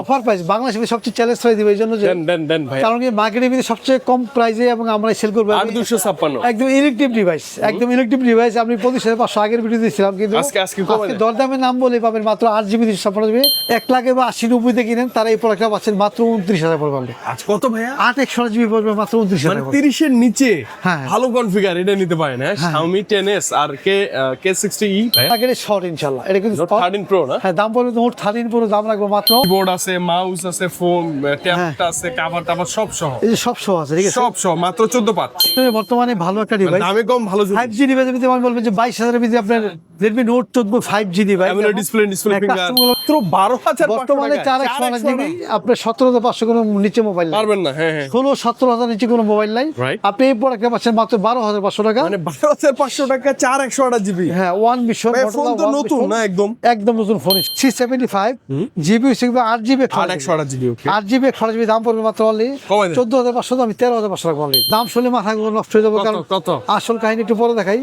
Offer price বাংলাদেশে সবচেয়ে challenge হয়ে দিবে এই জন্য যে দেন ভাই, কারণ কি মার্কেটের ভিতরে সবচেয়ে কম প্রাইসে এবং আমরা সেল করবো 8256 একদম ইলেকট্রিক ডিভাইস, একদম ইলেকট্রিক ডিভাইস। আমি 25,500 আগের ভিডিও দিয়েছিলাম, কিন্তু আজকে কমাই দেন। দরদামের নাম বলে পাবেন মাত্র 8GB 256GB। 1 লাখে বা 80-90 কিনেন তারা এই প্রোডাক্টটা পাচ্ছেন মাত্র 29,000 পড়বে। আজ কত ভাইয়া? 8 128GB পড়বে মাত্র 29,000। 30 এর নিচে হ্যাঁ। ভালো কনফিগার এটা নিতে পারেন। হ্যাঁ, Xiaomi 10s আর K60e আগের শর্ট ইনশাআল্লাহ, এটা কিন্তু Note 13 Pro না? হ্যাঁ, দাম পড়বে Note 13 Pro, দাম রাখবো মাত্র। কিবোর্ড আছে, মাউস আছে, ফোন ট্যাবটা আছে, কভার সব সহ, এই যে সব শো আছে, ঠিক আছে, সব সহ মাত্র 14,500। বর্তমানে ভালো একটা ডিভাইস, দামে কম, ভালো 5G ডিভাইস। আমি বলবেন যে 22,000 এর ভিতরে আপনার Redmi Note 14 5G ডিভাইস, এমন ডিসপ্লে ফিঙ্গার মাত্র 12,500 বর্তমানে 428GB আপনার 17,500 কোনো নিচে মোবাইল নাই, পারবেন না। হ্যাঁ 16-17,000 নিচে কোনো মোবাইল নাই। Right. আপনি এই প্রোডাক্টটা পাচ্ছেন মাত্র 12,500 টাকা, মানে 12,500 টাকা 428GB। হ্যাঁ, ওয়ান মিশন ফোন তো নতুন না, একদম একদম নতুন ফোন। 375GB 8GB 828GB। ওকে, 8GB 128GB, দাম পড়বে মাত্র অনলি কমাই দেন। 14,500, আমি 13,500 টাকা অনলি। দাম শুনলে মাথা নষ্ট হয়ে যাবে, কারণ কত? আসল কাহিনী একটু পরে দেখাই।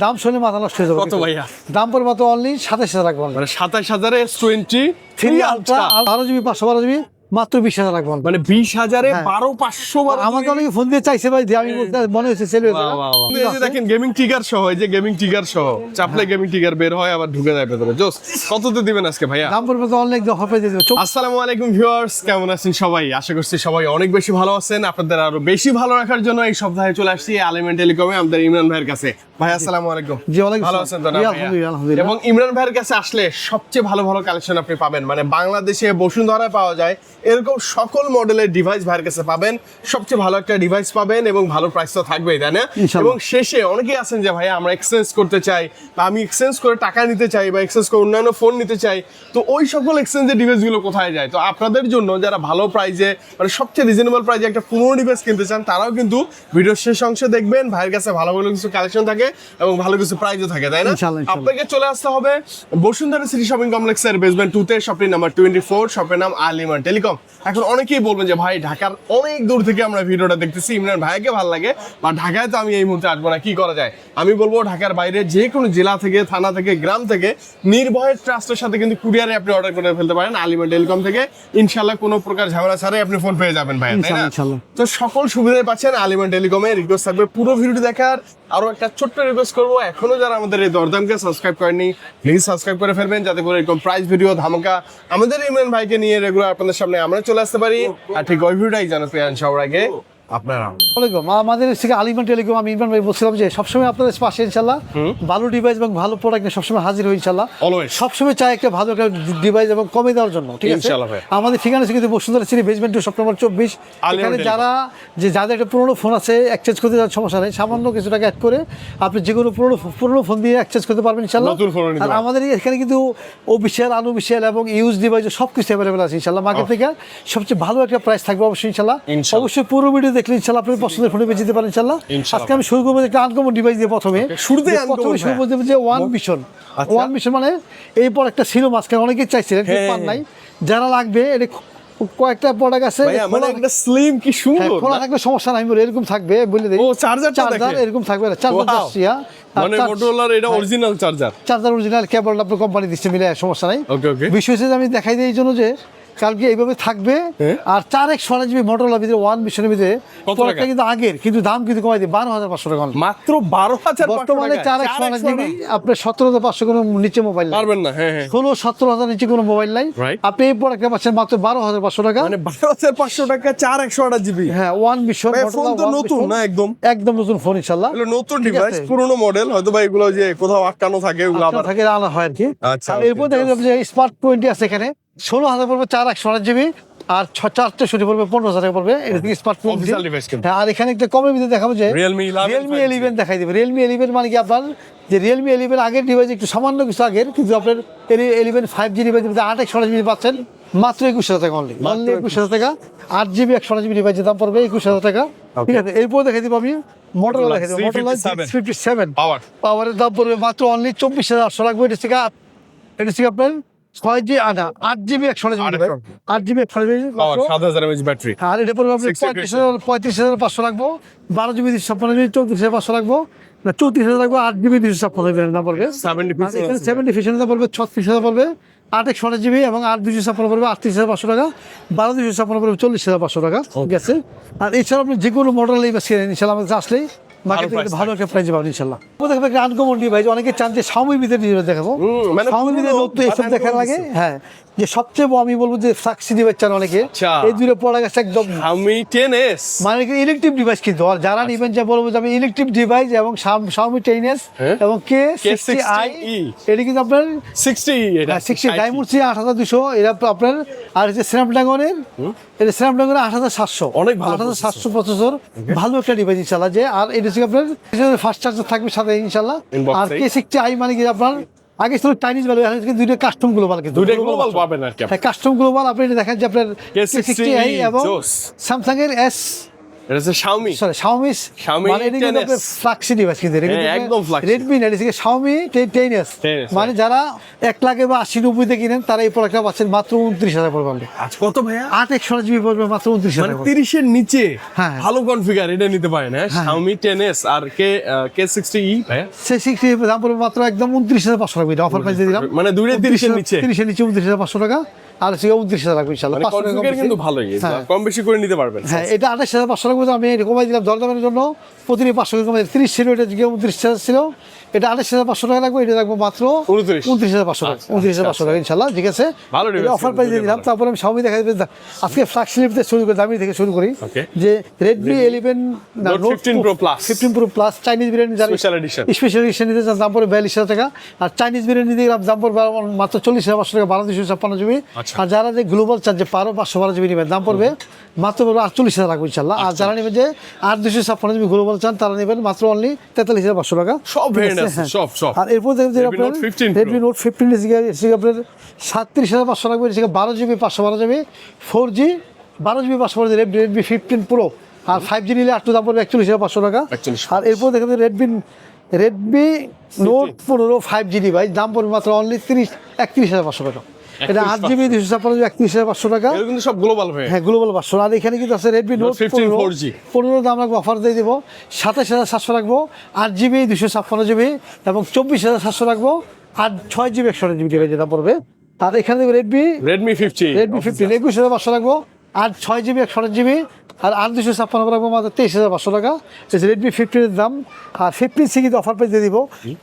দাম শুনলে মাথা নষ্ট হয়ে যাবে। কত ভাইয়া? দাম পড়বে মাত্র অনলি 27,000 টাকা অনলি। মানে 27,000 এ S23 3 আলট্রা 12GB 512GB মাত্র 20,000 টাকা অনলি। মানে 20,000 এ হ্যাঁ। 12,500 আমাকে অনেকে ফোন দিয়ে চাইছে ভাই, দিয়ে আমি মনে হচ্ছে সেল হয়ে যাবে। এই যে দেখেন গেমিং ট্রিগার সহ, এই যে গেমিং ট্রিগার সহ চাপলে গেমিং ট্রিগার বের হয়, আবার ঢুকে যায় ভেতরে। জোস, কততে দিবেন আজকে ভাইয়া? দাম পড়বে তো অনলাইন অফার দিয়ে দেবে। আসসালামু আলাইকুম ভিউয়ার্স, কেমন আছেন সবাই? আশা করছি সবাই অনেক বেশি ভালো আছেন। আপনাদের আরো বেশি ভালো রাখার জন্য এই সপ্তাহে চলে আসছি আলিমেন্ট টেলিকমে আমাদের ইমরান ভাইয়ের কাছে। ভাই আসসালামু আলাইকুম। জি, ওয়ালাইকুম ভালো আসসালাম। আছেন তো না জি, ভাইয়া? আলহামদুলিল্লাহ, আলহামদুলিল্লাহ। এবং ইমরান ভাইয়ের কাছে আসলে সবচেয়ে ভালো ভালো কালেকশন আপনি পাবেন। মানে বাংলাদেশে বসুন্ধরায় পাওয়া যায় এরকম সকল মডেলের ডিভাইস ভাইয়ের কাছে পাবেন। সবচেয়ে ভালো একটা ডিভাইস পাবেন এবং ভালো প্রাইস তো থাকবেই, তাই না? ইনশাআল্লাহ। এবং শেষে অনেকেই আছেন যে ভাইয়া আমরা এক্সচেঞ্জ করতে চাই, বা আমি এক্সচেঞ্জ করে টাকা নিতে চাই, বা এক্সচেঞ্জ করে অন্যান্য ফোন নিতে চাই, তো ওই সকল এক্সচেঞ্জের ডিভাইসগুলো কোথায় যায়? তো আপনাদের জন্য যারা ভালো প্রাইসে, মানে সবচেয়ে রিজনেবল প্রাইসে একটা পুরনো ডিভাইস কিনতে চান, তারাও কিন্তু ভিডিওর শেষ অংশে দেখবেন ভাইয়ের কাছে ভালো ভালো কিছু কালেকশন থাকে এবং ভালো কিছু প্রাইসও থাকে, তাই না? ইনশাআল্লাহ, ইনশাআল্লাহ। আপনাকে চলে আসতে হবে বসুন্ধরা সিটি শপিং কমপ্লেক্সের বেসমেন্ট 2 তে, শপের নাম্বার 24, শপের নাম আলিমান টেলিকম। এখন অনেকেই বলবেন যে ভাই ঢাকার অনেক দূর থেকে আমরা ভিডিওটা দেখতেছি, ইমরান ভাইকে ভালো লাগে, বা ঢাকায় তো আমি এই মুহূর্তে আসবো না, কি করা যায়? আমি বলবো ঢাকার বাইরে যে কোনো জেলা থেকে, থানা থেকে, গ্রাম থেকে নির্ভয়ে ট্রাস্টের সাথে কিন্তু কুরিয়ারে আপনি অর্ডার করে ফেলতে পারেন আলিমান টেলিকম থেকে। ইনশাল্লাহ কোনো প্রকার ঝামেলা ছাড়াই আপনি ফোন পেয়ে যাবেন ভাই, তাই না? ইনশাআল্লাহ, ইনশাআল্লাহ। তো সকল সুবিধাই পাচ্ছেন আলিমান টেলিকমে। রিকোয়েস্ট থাকবে পুরো ভিডিওটি দেখার। আরো একটা ছোট্ট রিকোয়েস্ট করবো, এখনো যারা আমাদের এই দরদামকে সাবস্ক্রাইব করেননি, প্লিজ সাবস্ক্রাইব করে ফেলবেন, যাতে করে এরকম প্রাইস ভিডিও ধামাকা আমাদের ইমরান ভাইকে নিয়ে রেগুলার আপনাদের সামনে আমরা চলে আসতে পারি। আর ঠিক ওই ভিডিওটাই জানো পেয়ান সবার আগে আপনারা। ওয়ালাইকুম। আমাদের থেকে আলিমান টেলিকম, আমি ইমরান ভাই বলছিলাম যে সবসময় আপনাদের পাশে ইনশাল্লাহ ভালো ডিভাইস এবং ভালো প্রোডাক্ট নিয়ে সবসময় হাজির হই ইনশাল্লাহ। Always. সবসময় চাই একটা ভালো একটা ডিভাইস এবং কমে দেওয়ার জন্য, ঠিক আছে? ইনশাআল্লাহ ভাই। আমাদের ঠিকানা আছে কিন্তু Bashundhara city basement 2, shop number 24। আলিমান এখানে টেলিকম। যাদের একটা পুরোনো ফোন আছে, এক্সচেঞ্জ করতে যাওয়ার সমস্যা নেই, সামান্য কিছু টাকা অ্যাড করে আপনি যে কোনো পুরোনো ফোন দিয়ে এক্সচেঞ্জ করতে পারবেন ইনশাল্লাহ। নতুন ফোন নিতে আর পারবেন। আমাদের এখানে কিন্তু অফিসিয়াল, আনঅফিসিয়াল এবং ইউজ ডিভাইস সব কিছু অ্যাভেলেবল আছে ইনশাল্লাহ। মার্কেট থেকে সবচেয়ে ভালো একটা প্রাইস থাকবে অবশ্যই ইনশাল্লাহ। ইনশাআল্লাহ। অবশ্যই পুরো ভিডিও দেখলে ইনশাল্লাহ আপনার পছন্দের ফোনে বেঁচে যেতে পারেন ইনশাল্লাহ। ইনশাআল্লাহ। আজকে আমি শুরু করবো একটা আনকমন ডিভাইস দিয়ে প্রথমে। শুরুতেই প্রথমে uncommon, শুরু করতে হবে যে ওয়ান মিশন। আচ্ছা। ওয়ান মিশন মানে এই প্রোডাক্টটা ছিল মাঝখানে অনেকে চাইছিলেন, কিন্তু পান নাই। যারা লাগবে এটা কয়েকটা প্রোডাক্ট আছে, ভাইয়া মানে একটা স্লিম কি হ্যাঁ, সুন্দর খোলা না? থাকবে সমস্যা নাই, বলে এরকম থাকবে বলে দেই। ও, চার্জারটা চার্জার দেখেন। এরকম থাকবে, চার্জার Wow. যাচ্ছে, মানে মোটরোলার এটা অরিজিনাল চার্জার। চার্জার অরিজিনাল কেবল আপনার কোম্পানি দিচ্ছে, মিলে সমস্যা নাই। ওকে, ওকে। বিষয় হচ্ছে যে আমি দেখাই দিই এই জন্য যে কালকে এইভাবে থাকবে। হ্যাঁ। আর 4x1GB মোটরোলা ভিতরে ওয়ান মিশনের ভিতরে কত প্রোডাক্টটা টাকা? কিন্তু আগের, কিন্তু দাম কিন্তু কমাই দিই 12,500 টাকা only। মাত্র 12,500 বর্তমানে টাকা। 4x1GB আপনার 17,500 কোনো নিচে মোবাইল নাই, পারবেন না। হ্যাঁ 16-17,000 নিচে কোনো মোবাইল নাই। Right. আপনি এই প্রোডাক্টটা পাচ্ছেন মাত্র 12,500 টাকা। মানে 12,500 টাকা 428GB। হ্যাঁ, ওয়ান মিশন ফোন তো নতুন না, একদম একদম নতুন ফোন ইনশাআল্লাহ। এগুলো নতুন ঠিক ডিভাইস, আছে। পুরনো মডেল, হয়তো বা এগুলো যে কোথাও আটকানো থাকে ওগুলো আবার। থাকে আনা হয় আর কি। আচ্ছা, আর okay, এরপর দেখা যাবে যে স্মার্ট 20 আছে এখানে, 16,000 পড়বে 4x1GB, আর 464 পড়বে 15,000 টাকা পড়বে। এটা থেকে স্মার্ট ফোন। Official device কিন্তু। হ্যাঁ, আর এখানে একটা কমের ভিতরে দেখাবো যে Realme 11 Realme 5G 11 দেখাই দিবে। Realme 11 মানে কি আপনার যে Realme 11 আগের ডিভাইস একটু সামান্য কিছু আগের, কিন্তু আপনার 11 5G ডিভাইস 8x1GB পাচ্ছেন মাত্র 21,000 টাকা অনলি। অনলি 21,000 টাকা। 8GB 128GB ডিভাইসের দাম পড়বে 21,000 টাকা। ঠিক আছে। এরপর দেখাই দিব আমি মোটরোলা দেখাই দিব। মোটরোলা 57 পাওয়ার। পাওয়ারের দাম পড়বে মাত্র অনলি 24,800 লাগবে। এটা থেকে আপনার 6G 8GB 128GB 8GB 128GB পাওয়ার 7,000 mAh ব্যাটারি। আর এটা পড়বে আপনার 60 35,500 লাগবো। 12GB 256GB 34,500 লাগবো, না 34,000 লাগবে। 8GB 256GB দাম পড়বে। 70 70 ফিশনের দাম পড়বে 36,000 পড়বে। 8/128 GB এবং 8/256 পড়বে 38,500 টাকা, 12/256 পড়বে 40,500 টাকা, ঠিক আছে। আর এছাড়া আপনি যে কোনো মডেল এই বা সিরিয়াল ইনশাল্লাহ আমাদের কাছে আসলেই মার্কেটে price ভালো একটা প্রাইস পাবেন ইনশাল্লাহ। দেখবে একটা আনকমন ডিভাইস, অনেকে চান যে Xiaomi ভিতরে ডিভাইস দেখাবো, মানে Xiaomi ভিতরে পুরনো নতুন এসব বাটন দেখার লাগে, কিছু। হ্যাঁ যে সবচেয়ে আমি বলবো যে ফ্ল্যাগশিপ ডিভাইস চান অনেকে, আচ্ছা। এই দুটো প্রোডাক্ট আছে একদম Xiaomi 10s মানে ইলেকট্রিক ডিভাইস, কিন্তু আর যারা নিবেন যে বলবো যে আমি ইলেকট্রিক ডিভাইস এবং Xiaomi 10s হ্যাঁ। এবং K60i, K60e এটা কিন্তু আপনার 60 এটা 60 ডাইমন্ডসি 8200, এটা আপনার আর হচ্ছে স্ন্যাপড্রাগনের, এটা স্ন্যাপড্রাগনের 8700, অনেক ভালো 8700 প্রসেসর, ভালো একটা ডিভাইস ইনশাআল্লাহ। যে আর এটা হচ্ছে আপনার ফাস্ট চার্জার থাকবে সাথে ইনশাআল্লাহ। Inbox আর এই। K60i মানে কি আপনার আগে ছিল চাইনিজ ভ্যালু, এখন কিন্তু দুইটা কাস্টম গ্লোবাল, কিন্তু দুইটা গ্লোবাল পাবেন আর কি। হ্যাঁ কাস্টম গ্লোবাল। আপনি এটা দেখেন যে আপনার K60i এবং জোস। স্যামসাং এর এটা হচ্ছে Xiaomi সরি Xiaomi Xiaomi মানে এটা কিন্তু 10s আপনার ফ্ল্যাগশিপ ডিভাইস, কিন্তু এটা হ্যাঁ, একদম flagship। Redmi না, এটা হচ্ছে Xiaomi 10s, 10s, মানে যারা 1 লাখে বা 80-90 কিনেন তারা এই প্রোডাক্টটা পাচ্ছেন মাত্র 29,000 পড়বে। আজ কত ভাইয়া? 8/128 GB পড়বে মাত্র 29,000 মানে 30 এর নিচে হ্যাঁ। ভালো কনফিগার এটা নিতে পারেন। হ্যাঁ Xiaomi 10s আর K60e ভাইয়া সেই 60 দাম পড়বে মাত্র একদম 29,500 টাকা, এটা অফার প্রাইস দিয়ে দিলাম। মানে দুইটা 30 এর নিচে 30 এর নিচে 29,500 টাকা, আর সেটা 29,000 রাখবো ইনশাআল্লাহ। মানে 500 টাকা কনফিগার বেশি। কিন্তু ভালোই, হ্যাঁ। কম বেশি করে নিতে পারবেন। হ্যাঁ এটা 28,500 টাকা করে আমি কমাই দিলাম দরদামের জন্য, প্রতিদিন 500 টাকা কমাই, 30 ছিল এটা 29,000 ছিল, এটা 28,500 টাকা রাখবো, এটা রাখবো মাত্র 29,500 টাকা, 29,500 টাকা ইনশাআল্লাহ, ঠিক আছে। ভালো device অফার প্রাইস দিয়ে দিলাম। তারপরে আমি Xiaomi দেখাই দেব আজকে ফ্ল্যাগশিপ থেকে শুরু করে দামি থেকে শুরু করি, Okay. যে Redmi 11 না Note 15 Pro Plus 15 Pro Plus Chinese variant যারা Special edition। স্পেশাল এডিশন নিতে চান দাম পড়বে 42,000 টাকা, আর চাইনিজ ভেরিয়েন্ট নিতে গেলে দাম পড়বে মাত্র 40,500 টাকা, 12,256 GB। আচ্ছা। আর যারা যে গ্লোবাল চান যে 512 GB নেবেন দাম পড়বে মাত্র পড়বে 48,000 টাকা ইনশাআল্লাহ। আর যারা নেবেন যে 8,256 GB গ্লোবাল চান তারা নেবেন মাত্র অনলি 43,500 টাকা। সব ঠিক ভেরিয়েন্ট আছে? আছে, হ্যাঁ। সব আর এরপর দেখবেন যে Redmi আপনার Note 15 Pro। Redmi Note 15 এসে আপনার 37,500 টাকা, এসে 12 GB 512 GB 4G 12 GB 512 Redmi 15 Pro। আর 5G নিলে একটু দাম পড়বে 41,500 টাকা। 41,500 আর এরপর দেখবেন Redmi Note 15 5G ডিভাইস দাম পড়বে মাত্র অনলি 31,500 টাকা। এটা 8GB 256 31,500 টাকা। এগুলো কিন্তু সব গ্লোবাল ভাই। হ্যাঁ গ্লোবাল 500। আর এখানে কিন্তু আছে Redmi Note 15 15 4G 15 দাম রাখবো, অফার দিয়ে দেবো 27,700 রাখবো, 8GB 256 GB এবং 24,700 রাখবো, আর 6GB 128GB ডিভাইস দাম পড়বে। আর এখানে দেখবো Redmi 50 Redmi 15 21,500 রাখবো, আর 6GB 128GB আর 8,256 রাখবো মাত্র 23,500 টাকা। Redmi 15 এর দাম। আর 15C কিন্তু অফার পেয়ে দিয়ে দিব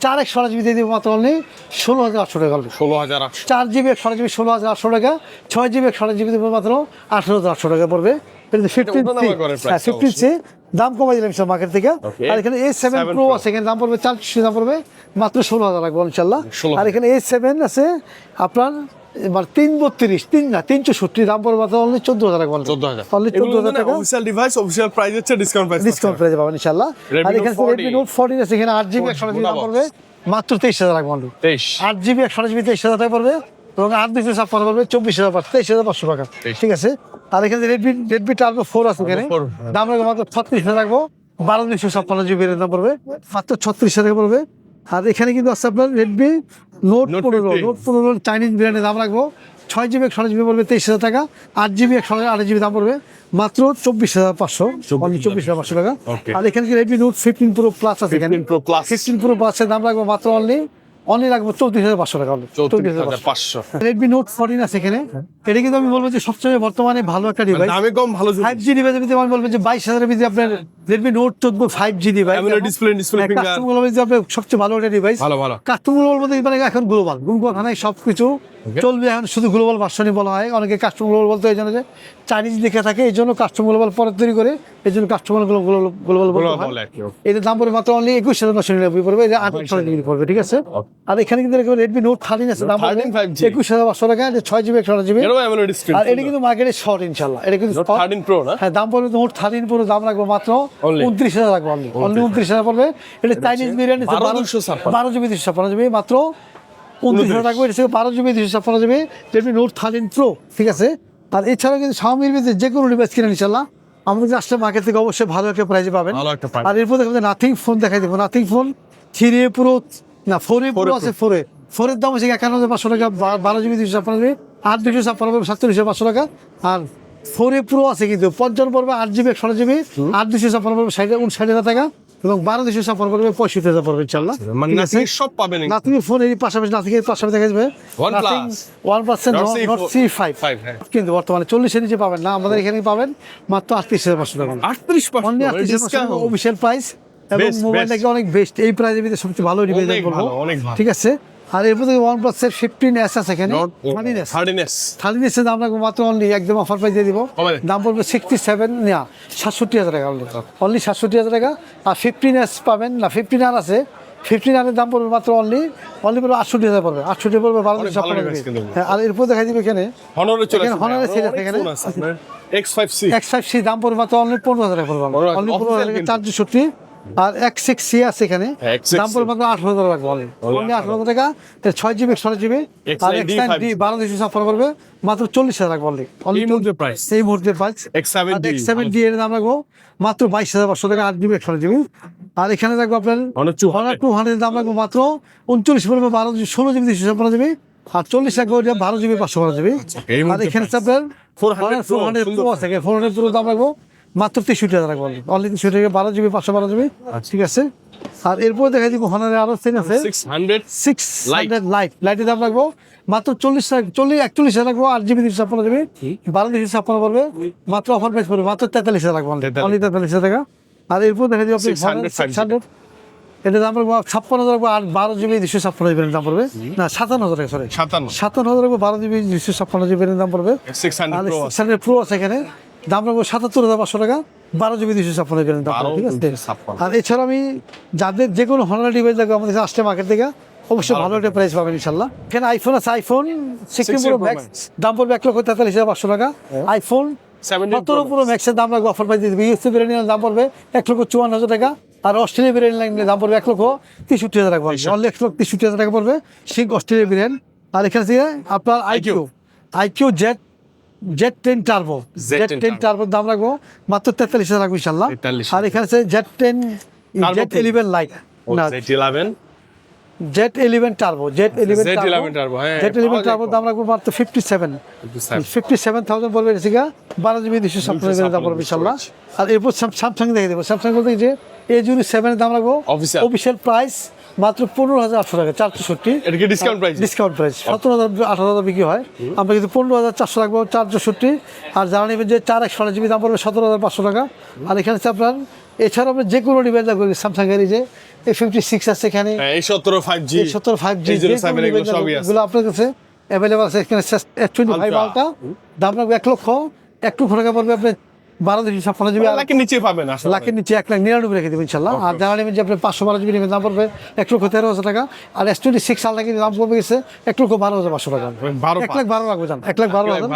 4/128GB দিয়ে দিব মাত্র অনলি 16,800 টাকা। 16,800 4GB 128GB 16,800 টাকা, 6GB 128GB দেবো মাত্র 18,800 টাকা পড়বে। এটা 15C দাম কমাই দিলাম সব মার্কেট থেকে। Okay. আর এখানে A7 Pro আছে, এখানে দাম পড়বে 4 দাম পড়বে মাত্র 16,000 রাখবো ইনশাল্লাহ। 16,000 আর এখানে A7 আছে আপনার এবার 362 দাম পড়বে মাত্র অনলি 14,000 রাখবো। 14,000 অনলি 14,000 টাকা অফিশিয়াল ডিভাইস, অফিশিয়াল প্রাইস হচ্ছে ডিসকাউন্ট প্রাইস। ডিসকাউন্ট প্রাইসে পাবেন ইনশাল্লাহ। Redmi আর এখানে Note Redmi Note 14 আছে, এখানে 8GB 128GB দাম পড়বে মাত্র 23,000 রাখবো। 23 8GB 128GB 23,000 টাকা পড়বে এবং 8/256 পড়বে 24,500 টাকা, ঠিক আছে। আর এখানে Redmi Turbo 4 আছে, এখানে দাম রাখবো মাত্র 36,000 রাখবো, 12,256GB এর দাম পড়বে মাত্র 36,000 টাকা পড়বে। আর এখানে কিন্তু আছে আপনার Redmi Note 15 চাইনিজ ব্র্যান্ডের দাম রাখবো 6GB 128GB পড়বে 23,000 টাকা, 8GB 128GB দাম পড়বে মাত্র 24,500, 24,500 টাকা। Okay. আর এখানে Redmi Note 15 Pro Plus আছে, এখানে 15 Pro Plus 15 Pro Plus এর দাম রাখবো মাত্র অনলি রাখবো 34,500 টাকা। 34,500 Redmi Note 14 আছে এখানে, এটা কিন্তু আমি বলবো যে সবচেয়ে বর্তমানে ভালো একটা ডিভাইস, দামে কম ভালো 5G ডিভাইসের ভিতরে আমি বলবো যে 22,000 এর ভিতরে আপনার Redmi Note 14 5G device, AMOLED display finger customer বলবো যে আপনার সবচেয়ে ভালো একটা ডিভাইস। ভালো কাস্টমার বলবো যে মানে এখন গ্লোবাল খানায় সবকিছু চলবে, এখন শুধু গ্লোবাল ভার্সনই বলা হয়। অনেকে কাস্টমার গ্লোবাল বলতে এই জন্য যে চাইনিজ লেখা থাকে, এই জন্য কাস্টমার গ্লোবাল পরে তৈরি করে, এই জন্য কাস্টমার গ্লোবাল বলা হয়। এটার দাম পড়বে মাত্র অনলি 21,990 পড়বে, এটা 8,000 পড়বে, ঠিক আছে। আর এখানে কিন্তু Redmi Note 13 আছে, দাম পড়বে 21,500 টাকা, 6GB 128GB। আর এটা কিন্তু মার্কেটে শর্ট ইনশাআল্লাহ, এটা কিন্তু 13 Pro না? হ্যাঁ দাম পড়বে Note 13 Pro দাম রাখবো মাত্র 29,000 রাখবো, অনলি 29,000 পড়বে। এটা চাইনিজ ভেরিয়েন্ট 12GB 256GB মাত্র 29,000 রাখবো। এটা 12GB 256GB Redmi Note 13 Pro, ঠিক আছে। আর এছাড়াও কিন্তু Xiaomi-র ভিতরে যে কোনো ডিভাইস কিনেন ইনশাআল্লাহ আমাদের আসলে মার্কেট থেকে অবশ্যই ভালো একটা প্রাইসে পাবেন। আর এরপর দেখবেন নাথিং ফোন দেখাই দেবো, নাথিং ফোন 3A Pro না 4A Pro আছে, 4 এর দাম হচ্ছে 51,500 টাকা, 12GB 256GB, 8/256 47,500 টাকা। আর 4A Pro আছে কিন্তু 55 পড়বে 8GB 128GB, 8/256 পড়বে 59,000 টাকা, এবং 12,256 পড়বে, 65,000 পড়বে ইনশাআল্লাহ। মানে ঠিক আছে? নাথিং সব পাবেন নাথিং ফোন এর পাশাপাশি নাথিংয়ের পাশাপাশি দেখা যাবে OnePlus, 1% Note Note C5 হ্যাঁ। কিন্তু বর্তমানে 40 এর নিচে পাবেন না, আমাদের এখানে পাবেন মাত্র 38,500 টাকা। 38% অনলি 38,500 অফিশিয়াল প্রাইস এবং Best, মোবাইলটাকে অনেক বেস্ট এই প্রাইসের ভিতরে সবচেয়ে ভালো ডিভাইস অনেক বলবো। ভালো, অনেক ভালো। ঠিক আছে, আর এরপর থেকে OnePlus এর 15s আছে এখানে, 13s 13s এর দাম রাখবো মাত্র অনলি একদম অফার প্রাইস দিয়ে দিব। কবে? দাম পড়বে 67 না 67,000 টাকা অনলি 67,000 টাকা। আর 15s পাবেন না, 15R আছে, 15R এর দাম পড়বে মাত্র অনলি পড়বে 68,000 পড়বে, 68 পড়বে 12,000 ভালো device কিন্তু। হ্যাঁ, আর এরপর দেখাই দিবে এখানে হনরে চলে এখানে Honor এর series এখানে। X5C X5C দাম পড়বে মাত্র অনলি 15,000 টাকা পড়বে, অনলি official 15,000 টাকা কিন্তু। 460। আর X6C আছে এখানে, হ্যাঁ, X6C দাম পড়বে মাত্র 18,000 টাকা অনলি 18,000 টাকা। 6GB 6GB আর X9D X9D 12,256 পড়বে মাত্র 40,000 টাকা অনলি এই মুহূর্তে প্রাইস এই মুহূর্তে প্রাইস। X7D X7D এর দাম রাখবো মাত্র 22,500 টাকা 8GB 128GB। আর এখানে রাখবো আপনার Honor 200 Honor 200 এর দাম রাখবো মাত্র 39 পড়বে 16GB 256GB। আর 40 টাকা 12GB 512GB। এই আর মুহূর্তে এখানে আপনার 400 Pro, 400 সুন্দর। Pro আছে, 400 Pro দাম রাখবো মাত্র 63,000 টাকা অনলি 63 টাকা 12GB 512GB। ঠিক আছে, আর এরপর দেখাই দিব Honor এর আরো সেন আছে 600 600 লাইটের দাম রাখবো মাত্র 41,000 রাখবো 8GB 256GB 12,256 পড়বে মাত্র অফার প্রাইস পড়বে মাত্র 43,000 রাখবো অনলি 43,000 টাকা। আর এরপর দেখা দিব আপনি 600 এটার দাম রাখবো 56,000 রাখবো আর 12GB 256GB দাম পড়বে না 57,000 টাকা সরি 57,000 রাখবো 12GB 256GB দাম পড়বে। 600 আর Pro 600 Pro আছে এখানে, দাম রাখবো 77,500 টাকা 12GB 256GB দাম পড়বে। ঠিক আছে, 12,256 আর এছাড়া আমি যাদের যে কোনো Honor ডিভাইস লাগবে আমাদের কাছে আসলে মার্কেট থেকে অবশ্যই ভালো একটা প্রাইস পাবেন ইনশাল্লাহ। এখানে আইফোন আছে, আইফোন 16 Pro Max দাম পড়বে 1,43,500 টাকা। আইফোন 17 Pro Max এর দাম রাখবো অফার প্রাইস দিয়ে দিবে। ইউএসএ ভেরিয়েন্টের দাম পড়বে 1,54,000 টাকা। আর অস্ট্রেলিয়া ভেরিয়েন্টের দাম পড়বে 1,63,000 টাকা পড়বে, অনলি 1,63,000 টাকা পড়বে সেই অস্ট্রেলিয়া ভেরিয়েন্ট। আর এখানে থেকে আপনার আইকিউ Z10 টার্বো দাম রাখবো মাত্র 43,000 রাখবো ইনশাল্লাহ। 43,000 আর এখানে আছে Z11 লাইট না Z11 টার্বো Z11 Turbo, হ্যাঁ, Z11 টার্বো দাম রাখবো মাত্র 57,000 পড়বে এসিগা 12GB 256GB দাম পড়বে ইনশাল্লাহ। আর এরপর স্যামসাং দেখে দেবো, স্যামসাং বলতে যে A07 এর দাম রাখবো অফিসিয়াল প্রাইস মাত্র 15,800 টাকা 460। এটা কি ডিসকাউন্ট প্রাইস? ডিসকাউন্ট প্রাইস 17,000 18,000 বিক্রি হয়, আমরা কিন্তু 15,400 রাখবো 460। আর যারা নেবেন যে 4/128GB দাম পড়বে 17,500 টাকা। আর এখানে আছে আপনার এছাড়া আমরা যে কোনো ডিভাইস লাগবে স্যামসাং এর যে A56 আছে এখানে, A17 5G A17 5G A07 এগুলো সবই আছে। এগুলো আপনার কাছে অ্যাভেলেবল আছে। এখানে S25 আলটা দাম রাখবে 1 লক্ষ টাকা পড়বে আপনার 12,256GB। লাখের নিচে পাবেন আসলে। লাখের নিচে 1,99,000 রেখে দেবেন ইনশাল্লাহ। আর যারা নেবেন যে আপনার 512GB নেবেন দাম পড়বে 1,13,000 টাকা। আর S26 আলটা কিন্তু দাম পড়বে গেছে 1,12,500 টাকা, 1,12,000 রাখবো জান 1,12,000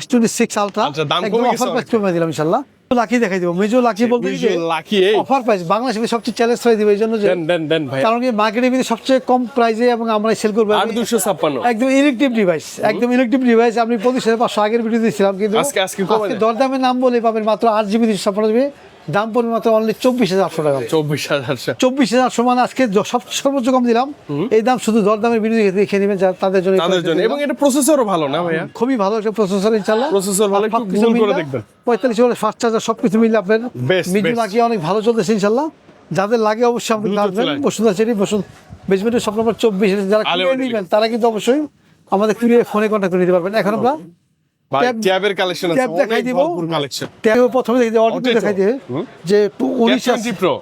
S26 আলটা আচ্ছা, দাম একদম কমে অফার গেছে প্রাইস কমে দিলাম ইনশাল্লাহ। লাকি দেখাই দিব, মেজো লাকি বলতে Major Lucky, এই। অফার প্রাইস বাংলাদেশের সবচেয়ে চ্যালেঞ্জ হয়ে দিবে এই জন্য যে দেন ভাই। কারণ কি মার্কেটের ভিতরে সবচেয়ে কম প্রাইসে এবং আমরা সেল করবো 8,256 একদম ইলেকট্রিক ডিভাইস। আমি 25,500 আগের ভিডিও দিয়েছিলাম, কিন্তু আজকে কমে দেন। দরদামের নাম বলে পাবেন মাত্র 8GB 256GB দাম পড়বে মাত্র অনলি 24,800 টাকা। 24,000 24,800 মানে আজকে সর্বোচ্চ কম দিলাম এই দাম, শুধু দরদামের ভিডিও দেখে নেবেন তাদের জন্য। এবং এটা প্রসেসরও ভালো না ভাইয়া? খুবই ভালো একটা প্রসেসর ইনশাআল্লাহ। প্রসেসর ভালো, একটু সবকিছু গুগল করে মিলে দেখবেন। 45 ওয়াটের ফাস্ট চার্জার সবকিছু মিলে আপনার Best, মিজু best. লাকি অনেক ভালো চলতেছে ইনশাআল্লাহ। যাদের লাগে অবশ্যই আপনি দ্রুত আসবেন চলে আসবেন। বসুন্ধরা সিটি বেসমেন্টের শপ নম্বর 24। যারা কিনে নেবেন তারা কিন্তু অবশ্যই আমাদের কুরিয়ার ফোনে কন্ট্যাক্ট করে নিতে পারবেন। এখন আমরা ভাই Tab- ট্যাবের কালেকশন আছে, ট্যাব দেখাই অনেক দিব। ভরপুর কালেকশন। ট্যাবে প্রথমে দেখি যে অডিও দেখাই দিয়ে যে 19 20 Pro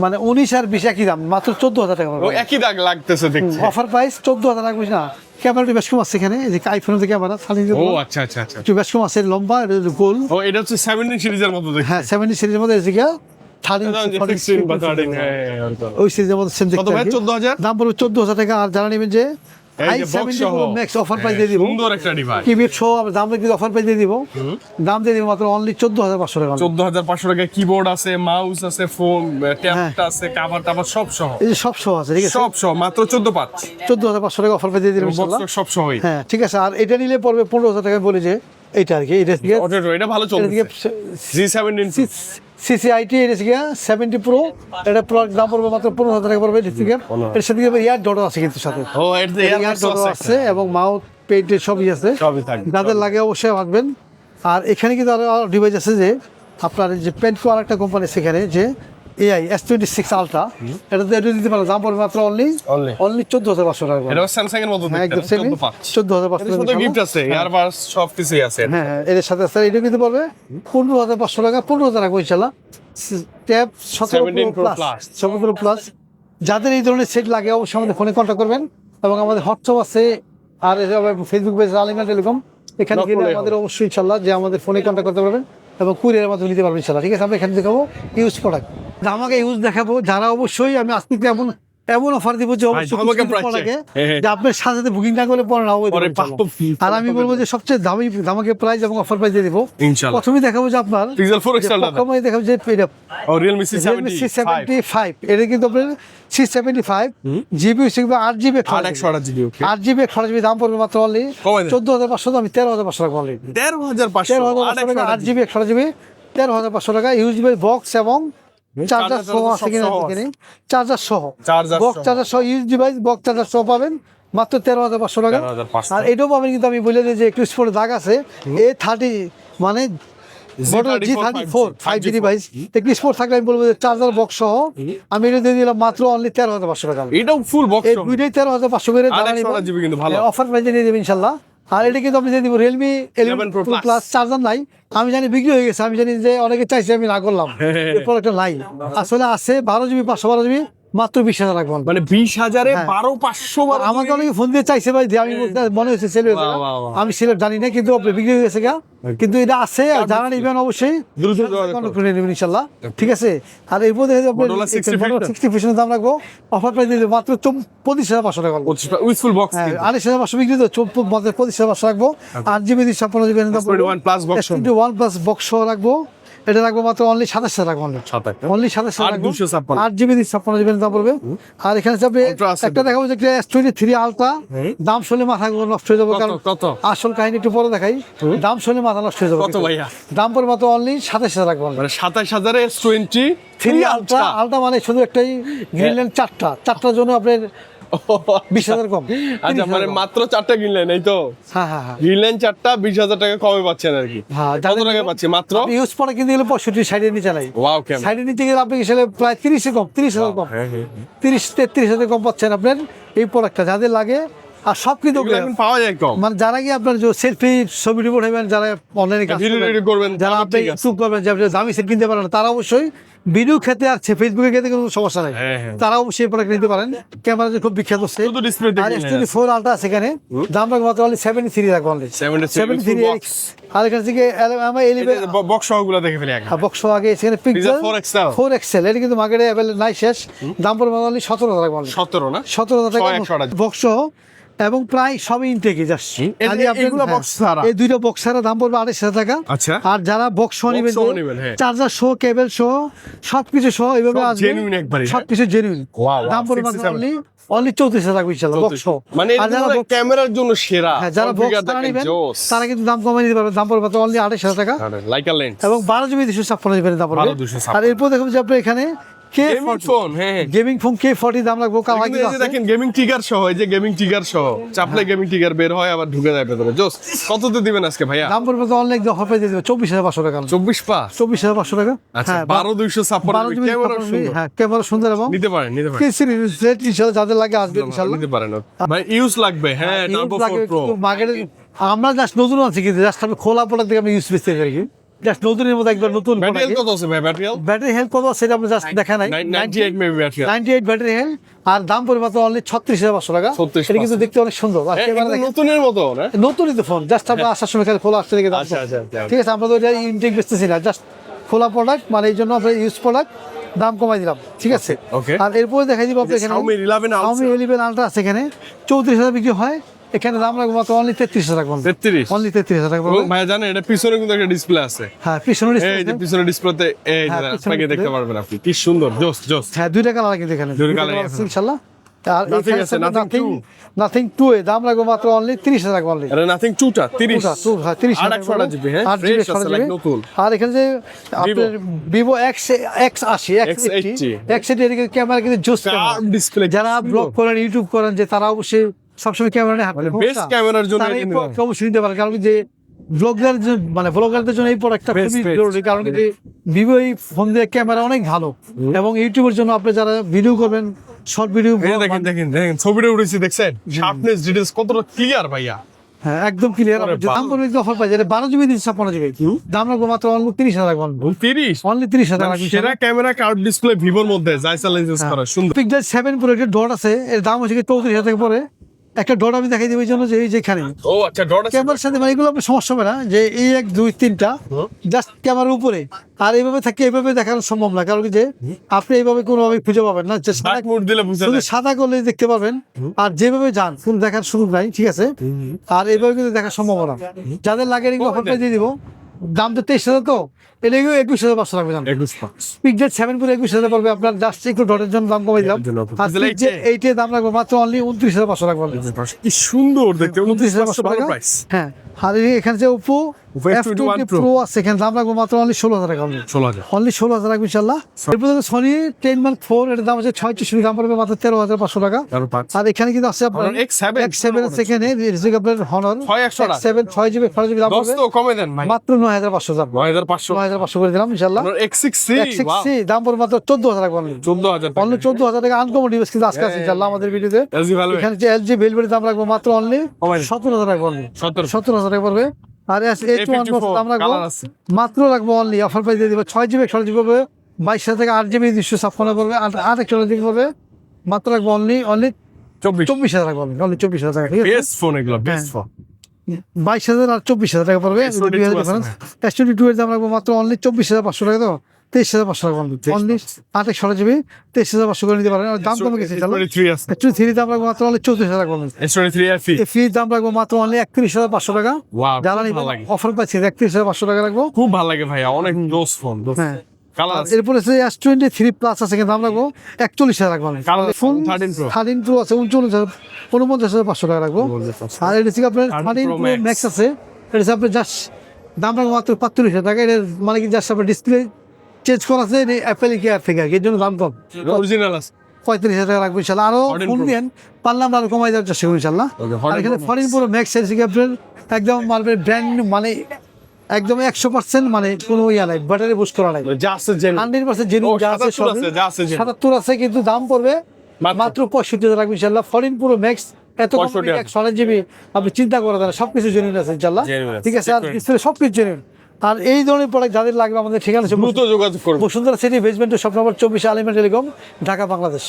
মানে 19 আর 20 একই দাম মাত্র 14,000 টাকা ও একই দাগ লাগতেছে দেখছি। অফার প্রাইস 14,000 লাগবে না। ক্যামেরাটি বেশ কম আছে এখানে, এই যে আইফোনের যে ক্যামেরা খালি ও আচ্ছা একটু বেশ কম আছে, লম্বা গোল। ও এটা হচ্ছে 17 সিরিজের মতো দেখছি। হ্যাঁ 70 সিরিজের মধ্যে এসে গিয়া 16 বা 13 ওই সিরিজের মধ্যে সেম কত ভাই? 14,000 দাম পড়বে 14,000 টাকা। আর যারা নেবেন যে এই যে বক্স সহ ম্যাক্স অফার প্রাইস দিয়ে দিব, সুন্দর একটা ডিভাইস। কিবোর্ড সহ আমরা দাম দিয়ে অফার প্রাইস দিয়ে দিব, দাম দিয়ে দিব মাত্র অনলি 14,500 টাকা। 14,500 টাকা কিবোর্ড আছে, মাউস আছে, ফোন ট্যাবটা আছে, কভার টাভার সব সহ। এই যে সব সহ আছে, ঠিক আছে সব সহ মাত্র 14,500 14,500 টাকা অফার প্রাইস দিয়ে দিলাম বক্স ইনশাআল্লাহ। সব সহই। হ্যাঁ ঠিক আছে। আর এটা নিলে পড়বে 15,000 টাকা বলে যে এইটা আর কি, এটা থেকে অটো এটা ভালো চলছে। G17 CCIT এটা থেকে 70 Pro এটা প্রোডাক্ট দাম পড়বে মাত্র 15,000 টাকা পড়বে। এটা থেকে এর সাথে ইয়ার ডট আছে কিন্তু সাথে ও এর ইয়ার ডট আছে এবং মাউথ পেড সবই আছে, সবই থাকবে। যাদের লাগে অবশ্যই আসবেন। আর এখানে কিন্তু আরো ডিভাইস আছে যে আপনার এই যে পেন্টকো আর একটা কোম্পানি সেখানে যে এআই S26 আলট্রা, এটা দিতে পারো, দাম পড়বে মাত্র অনলি Only? 14,500 টাকা। এটা স্যামসাং এর মতো হ্যাঁ, দেখতে, একদম সেমি 14,500 এর সাথে গিফট আছে, ইয়ারবাডস সব কিছুই আছে। হ্যাঁ হ্যাঁ, এর সাথে আছে, এটা কিন্তু পড়বে 15,500 টাকা, 15,000 টাকা ইনশাআল্লাহ। Tab 17 Pro Pro Plus। 17 plus, যাদের এই ধরনের সেট লাগে অবশ্যই আমাদের ফোনে কন্ট্যাক্ট করবেন, এবং আমাদের হোয়াটসঅ্যাপ আছে, আর ফেসবুক পেজ আলিমান টেলিকম, এখানে Knock গেলে করলেই আমাদের অবশ্যই ইনশাআল্লাহ যে আমাদের ফোনে কন্ট্যাক্ট করতে পারবেন এবং কুরিয়ারের মাধ্যমে নিতে পারবেন ইনশাআল্লাহ। ঠিক আছে, আমরা এখানে দেখাবো ইউজ প্রোডাক্ট, আমাকে ইউজ দেখাবো, যারা অবশ্যই আমি আজকে এমন এমন অফার দিব যে অবশ্যই ধামাকা কিছু price পড়াকে হ্যাঁ, হ্যাঁ। যে আপনার সাথে বুকিং না করলে পরে না হবে। পরে আর আমি বলবো যে সবচেয়ে দামি ধামাকে প্রাইস এবং অফার প্রাইস দিয়ে দিব। ইনশাআল্লাহ। প্রথমে দেখাবো যে আপনার Pixel 4 XL টা প্রথমে দেখাবো যে এটা ও Realme Realme C75 C75, এটা কিন্তু আপনার C75 জিবি 8GB 828GB, ওকে 8GB 8GB, দাম পড়বে মাত্র অনলি কমাই দেন। 14,500, আমি 13,500 টাকা অনলি 13,500 টাকা, 8GB 8GB 13,500 টাকা, ইউএসবি বক্স এবং চার্জার সহ আছে কিনা এখানে, চার্জার সহ, Charger বক্স সহ। চার্জার সহ, ইউজ ডিভাইস বক্স চার্জার সহ পাবেন মাত্র 13,500 টাকা। 13,500 আর এটাও পাবেন কিন্তু আমি বলে দিই যে একটু স্পোর্ট দাগ আছে, A30 মানে G34 5G ডিভাইস, একটু স্পোর্ট থাকলে আমি বলবো যে চার্জার বক্স সহ আমি এটা দিয়ে দিলাম মাত্র অনলি 13,500 টাকা। এটাও ফুল বক্স এই দুইটাই 13,500 করে 828GB কিন্তু ভালো। অফার প্রাইসে নিয়ে দেবেন ইনশাল্লাহ। আর এটা কিন্তু আপনি দিয়ে দিব Realme 11 Pro Pro Plus, charger নাই, আমি জানি বিক্রি হয়ে গেছে, আমি জানি যে অনেকে চাইছে, আমি না করলাম, এই প্রোডাক্টটা নাই, আসলে আছে 12GB 512GB মাত্র 20,000 রাখবো। মানে 20,000-এ হ্যাঁ। 12,500 আমাকে অনেকে ফোন দিয়ে চাইছে ভাই, আমি মনে হচ্ছে সেল হয়ে যাবে। বাহ, বাহ, বাহ। আমি সেল জানি না, কিন্তু আপনি বিক্রি হয়ে গেছে গা, কিন্তু এটা আছে, আর যারা নিবেন অবশ্যই দ্রুত যোগাযোগ কন্টাক্ট করে নেবেন ইনশাআল্লাহ। ঠিক আছে, আর এরপর দেখে Motorola 60 দাম রাখবো, অফার প্রাইস দিয়ে দেবো মাত্র 25,500 টাকা। উইথ ফুল বক্স হ্যাঁ, 28,500 বিক্রি তো 25,500 রাখবো। 8GB 56GB S21 Plus box সহ। S21 Plus বক্স সহ রাখবো, এটা রাখবো মাত্র অনলি 27,000 রাখবো, অনলি 27,000 আর রাখবো। 256 8GB 56GB দাম পড়বে। আর এখানে যাবে Ultra আছে। একটা দেখাবো যে S23 আলট্রা, দাম শুনলে মাথা নষ্ট হয়ে যাবে, কারণ কত? আসল কাহিনী একটু পরে দেখাই, দাম শুনলে মাথা নষ্ট হয়ে যাবে। কত ভাইয়া? দাম পড়বে মাত্র অনলি 27,000 রাখবো। মানে 27,000-এ S23 আলট্রা, আলট্রা মানে শুধু একটাই গ্রিনল্যান্ড, চারটার জন্য আপনার 20,000 কম। আচ্ছা, মানে মাত্র 4টা কিনলেন, এই তো হ্যাঁ হ্যাঁ হ্যাঁ কিনলেন 4টা, 20,000 টাকা কমে পাচ্ছেন আর কি। হ্যাঁ, কত টাকা পাচ্ছি মাত্র? ইউজ পরে কিনতে গেলে 65 60 নিচে নাই, ওয়াও, কেমন সাইডে নিতে গেলে আপনি গেলে প্রায় 30 কম, 30,000 কম, 30-33,000 কম পাচ্ছেন আপনার এই প্রোডাক্টটা, যাদের লাগে। আর সব কিন্তু এগুলো এখন পাওয়া যায় কম। মানে যারা কি আপনার যে সেলফি ছবি রিপোর্ট হবেন, যারা অনলাইনে কাজ ভিডিও করবেন, এডিট করবেন, যারা তাহলে আপনি ঠিক আছে। ইউটিউব করবেন, যে আপনি দামি সেট কিনতে পারেন না, তারা অবশ্যই ভিডিও খেতে আসছে, ফেসবুকে খেতে কোনো সমস্যা নাই, হ্যাঁ, হ্যাঁ। তারা অবশ্যই প্রোডাক্ট নিতে পারেন। ক্যামেরা যে খুব বিখ্যাত হচ্ছে, শুধু display তে আর কিনলেন। S24 আলট্রা আছে এখানে, দাম রাখবো মাত্র অনলি 73 রাখবো, অনলি 73 full box। আর এখান থেকে আমার 11 বক্স সহগুলো দেখে ফেলি আগে। বক্স আগে এখানে পিক্সেল 4XL 4XL, এটা কিন্তু মার্কেটে অ্যাভেলেবল নাই, শেষ। দাম পড়বে অনলি 17,000 টাকা, 17 না 17,000 টাকা 128 বক্স সহ, এবং প্রায় সবই ইনটেকে যাচ্ছে। এগুলো box ছাড়া? এই দুইটা বক্স ছাড়া দাম পড়বে 28,000 টাকা। আচ্ছা। আর যারা বক্স সহ নেবেন, সহ নেবেন, হ্যাঁ। চার্জার সহ, কেবল সহ, সবকিছু সহ এইভাবে সব আসবে, genuine একবারে, হ্যাঁ? সবকিছু জেনুইন। Wow, দাম পড়বে 67 অনলি 34,000 টাকা ইনশাআল্লাহ, বক্স সহ। মানে আর যারা box- ক্যামেরার জন্য সেরা। হ্যাঁ, যারা বক্স Configure ছাড়া দেখেন, নেবেন জোস। তারা কিন্তু দাম কমিয়ে নিতে পারবে, দাম পড়বে অনলি 28,000 টাকা। লাইকা লেন্স এবং 12GB 256GB দাম পড়বে। 12,256 আর এরপর দেখো যে আপনি এখানে গেমিং ফোন, হ্যাঁ গেমিং ফোন K40 দাম রাখবো, কাল কিন্তু এই যে দেখেন গেমিং টিগার সহ, এই যে গেমিং টিগার সহ চাপলে গেমিং টিগার বের হয়, আবার ঢুকে যায় ভেতরে। জোস, কততে দিবেন আজকে ভাইয়া? দাম পড়বে তো অনলাইন অফার দিয়ে দেবে 24,500 টাকা, 24 পা 24,500 টাকা। আচ্ছা, হ্যাঁ, 12,256 ক্যামেরা সুন্দর। হ্যাঁ, ক্যামেরা সুন্দর, এবং নিতে পারেন, নিতে পারেন, কি সিরিজ রেট ইনশাআল্লাহ যাদের লাগে আসবে ইনশাআল্লাহ। নিতে পারেন। ভাই ইউজ লাগবে, হ্যাঁ টার্বো 4 প্রো। মার্কেটে আমরা জাস্ট নতুন আছি, কিন্তু জাস্ট আমি খোলা প্রোডাক্ট থেকে আমি ইউজ বেচতে পারি, জাস্ট নতুনের মধ্যে একবার নতুন ব্যাটারি হেলথ কত আছে ভাই? ব্যাটারি হেলথ ব্যাটারি হেলথ কত সেটা আমরা জাস্ট দেখা নাই, 98 মেবি ব্যাটারি। 98 battery health. আর দাম পড়বে মাত্র অনলি 36,500 টাকা। 36,500 এটা কিন্তু দেখতে অনেক সুন্দর, আর ক্যামেরা দেখেন নতুনের মতো না? নতুনই তো ফোন, জাস্ট আমরা আসার সময় খালি খোলা আসছে দেখে দাম। আচ্ছা, আচ্ছা, আচ্ছা। ঠিক আছে, আমরা তো এটা ইনটেক বেচতেছি না, জাস্ট খোলা প্রোডাক্ট, মানে এই জন্য আমরা ইউজ প্রোডাক্ট দাম কমাই দিলাম। ঠিক আছে, Okay. আর এরপরে দেখাই দিব আপনি এখানে Xiaomi 11 Ultra। Xiaomi 11 Ultra আছে এখানে, 34,000 বিক্রি হয়, এখানে দাম রাখবো মাত্র অনলি 33,000 টাকা, 33 অনলি 33,000 টাকা। এবং ভাই জানেন এটা পিছনে কিন্তু একটা ডিসপ্লে আছে। হ্যাঁ, পিছনের এই যে পিছনে ডিসপ্লেতে এই যে হ্যাঁ, পিছনে আপনাকে দেখতে display। পারবেন আপনি, কি সুন্দর। জোস জোস। হ্যাঁ, দুইটা কালার কিন্তু এখানে, দুইটা colour আছে। ইনশাআল্লাহ। আর Nothing আছে, Nothing 2। নাথিং 2 এ দাম রাখবো মাত্র অনলি 30,000 টাকা, অনলি এটা নাথিং 2টা 30 30,000 8 8 জিবি, হ্যাঁ 8 জিবি ফ্রেশ আছে লাইক নতুন। আর এখানে যে আপনার ভিভো X80 X80 এর ক্যামেরা কিন্তু জোস কার্ভ ডিসপ্লে, যারা ব্লগ করেন, ইউটিউব করেন, যে তারা অবশ্যই সবসময় ক্যামেরা নিয়ে হাঁটবেন, বেস্ট ক্যামেরার জন্য তারা এই এটা প্রোডাক্ট অবশ্যই নিতে পারে, কারণ কি যে ব্লগারদের জন্য এই প্রোডাক্টটা Best, খুবই best। জরুরি, কারণ কি যে ভিভো এই ফোন দিয়ে ক্যামেরা অনেক ভালো এবং ইউটিউবের জন্য আপনি যারা ভিডিও করবেন শর্ট ভিডিও দেখেন দেখেন দেখেন ছবিটা উঠেছি দেখছেন শার্পনেস ডিটেইলস কতটা ক্লিয়ার ভাইয়া হ্যাঁ একদম ক্লিয়ার ওরে বাপ। দাম পড়বে অফার পাই যেটা 12 জিবি 56 জিবি দাম রাখবো মাত্র অনলি 30,000 টাকা 30 অনলি 30,000 টাকা সেরা ক্যামেরা কার্ড ডিসপ্লে ভিভোর মধ্যে যাই চ্যালেঞ্জেস করা সুন্দর পিক্সেল 7 প্রো একটা ডট আছে এর দাম হচ্ছে 34,000 টাকা পরে একটা ডট আমি দেখাই দেব এই জন্য যে এই যেখানে ও আচ্ছা ডট আছে ক্যামেরার সাথে মানে এগুলো আপনার সমস্যা হবে না যে এই 1 2 3টা জাস্ট ক্যামেরার উপরে আর এইভাবে থাকে এইভাবে দেখানো সম্ভব না কারণ কি যে আপনি এইভাবে কোনোভাবে খুঁজে পাবেন না যে ব্যাক মোড দিলে বুঝা শুধু যায় সাদা করলে দেখতে পাবেন আর যেভাবে যান কোন দেখার সুযোগ নাই ঠিক আছে আর এইভাবে কিন্তু দেখার সম্ভাবনা যাদের লাগে এগুলো অফার প্রাইস দিয়ে দিব দাম তো 23,000 তো এটা 21,500 লাগবে দাম 21 পিকজেট 7 পুরো 21,000 পড়বে আপনার জাস্ট একটু ডটের জন্য দাম কমাই দিলাম আর পিকজেট 8 এর দাম রাখবো মাত্র অনলি 29,500 টাকা পড়বে কি সুন্দর দেখতে 29,500 ভালো টাকা প্রাইস হ্যাঁ আর এখানে যে Oppo F20 Pro আছে এখানে দাম রাখবো মাত্র অনলি 16,000 টাকা 16000 অনলি 16,000 টাকা ইনশাআল্লাহ এরপর সনি 10 Mark 4 এর দাম হচ্ছে 6,000 দাম পড়বে মাত্র 13,500 টাকা আর এখানে কিন্তু আছে আপনার Honor X7 X7 আছে এখানে রিজিক আপনার Honor 6,100 টাকা। X7 6 জিবি 4 জিবি দাম পড়বে দোস্ত কমে দেন ভাই মাত্র 9,500 দাম 9500 9,500 করে দিলাম ইনশাআল্lah Honor X6C X6C দাম পড়বে মাত্র 14,000 টাকা অনলি 14000 অনলি 14,000 টাকা আনকমন ডিভাইস কিন্তু আজকে আছে ইনশাআল্লাহ আমাদের ভিডিওতে এলজি ভালো এখানে যে LG ভেলভেট দাম রাখবো মাত্র অনলি 17,000 টাকা অনলি 17,000 টাকা পড়বে আর A21 দাম রাখবো কালার আছে মাত্র রাখবো অনলি অফার প্রাইস দিয়ে দিব 6 জিবি 16 জিবি পড়বে 22,000 থেকে 8 জিবি 256 পড়বে আর একটা দিকে পড়বে মাত্র রাখবো অনলি 24,000 টাকা অনলি 24,000 টাকা ঠিক আছে বেস্ট ফোন এগুলো বেস্ট ফোন 22,000 আর 24,000 টাকা পড়বে S22 2000 আছে ডিফারেন্স S22 এর দাম রাখবো মাত্র অনলি 24,500 টাকা তো 23,500 টাকা অনলি 8 জিবি 23,500 করে নিতে পারেন আর দাম কমে গেছে চলো S23 আছে S23 দাম রাখবো মাত্র অনলি 34,000 টাকা অনলি S23 FE ফি দাম রাখবো মাত্র অনলি 31,500 টাকা ওয়াও যারা ভালো লাগে অফার পাচ্ছি 31,500 টাকা রাখবো খুব ভালো লাগে ভাইয়া অনেক জোস ফোন হ্যাঁ কালার আর আছে এরপরে আছে S23 প্লাস আছে কিন্তু দাম রাখবো 41,000 রাখবো Color ফোন 13 Pro 13 প্রো আছে 49,500 টাকা রাখবো আর এটা হচ্ছে আপনার 13 Pro প্রো Max। ম্যাক্স আছে এটা হচ্ছে আপনার জাস্ট দাম রাখবো মাত্র 45,000 টাকা এটা মানে কি জাস্ট আপনার ডিসপ্লে চেঞ্জ করা আছে অ্যাপেল কেয়ার থেকে এর জন্য দাম কম অরিজিনাল আছে 35,000 টাকা রাখবো ইনশাল্লাহ আরো 14 ফোন Pro। নেন পারলাম আরো কমাই দেওয়ার চেষ্টা করবো ইনশাল্লাহ Okay, আর এখানে 14 14 প্রো ম্যাক্স আছে আপনার একদম মার্বেল ব্র্যান্ড মানে একদম 100% মানে কোনো ইয়া নাই ব্যাটারি বুস্ট করা নাই যা আছে জেন 100% জেনুইন যা আছে 77 আছে, যা আছে genuine। 77 আছে কিন্তু দাম পড়বে মাত্র 65,000 টাকা ইনশাআল্লাহ 14 প্রো ম্যাক্স এত কম 128 জিবি আপনি চিন্তা করে দেন সবকিছু জেনুইন আছে ইনশাআল্লাহ Genuine আছে, ঠিক আছে আর check করে। ডিসপ্লে সবকিছু জেনুইন আর এই ধরনের প্রোডাক্ট যাদের লাগবে আমাদের ঠিকানা হচ্ছে দ্রুত যোগাযোগ করুন Bashundhara city basement shop number 24 আলিমেন্ট টেলিকম ঢাকা বাংলাদেশ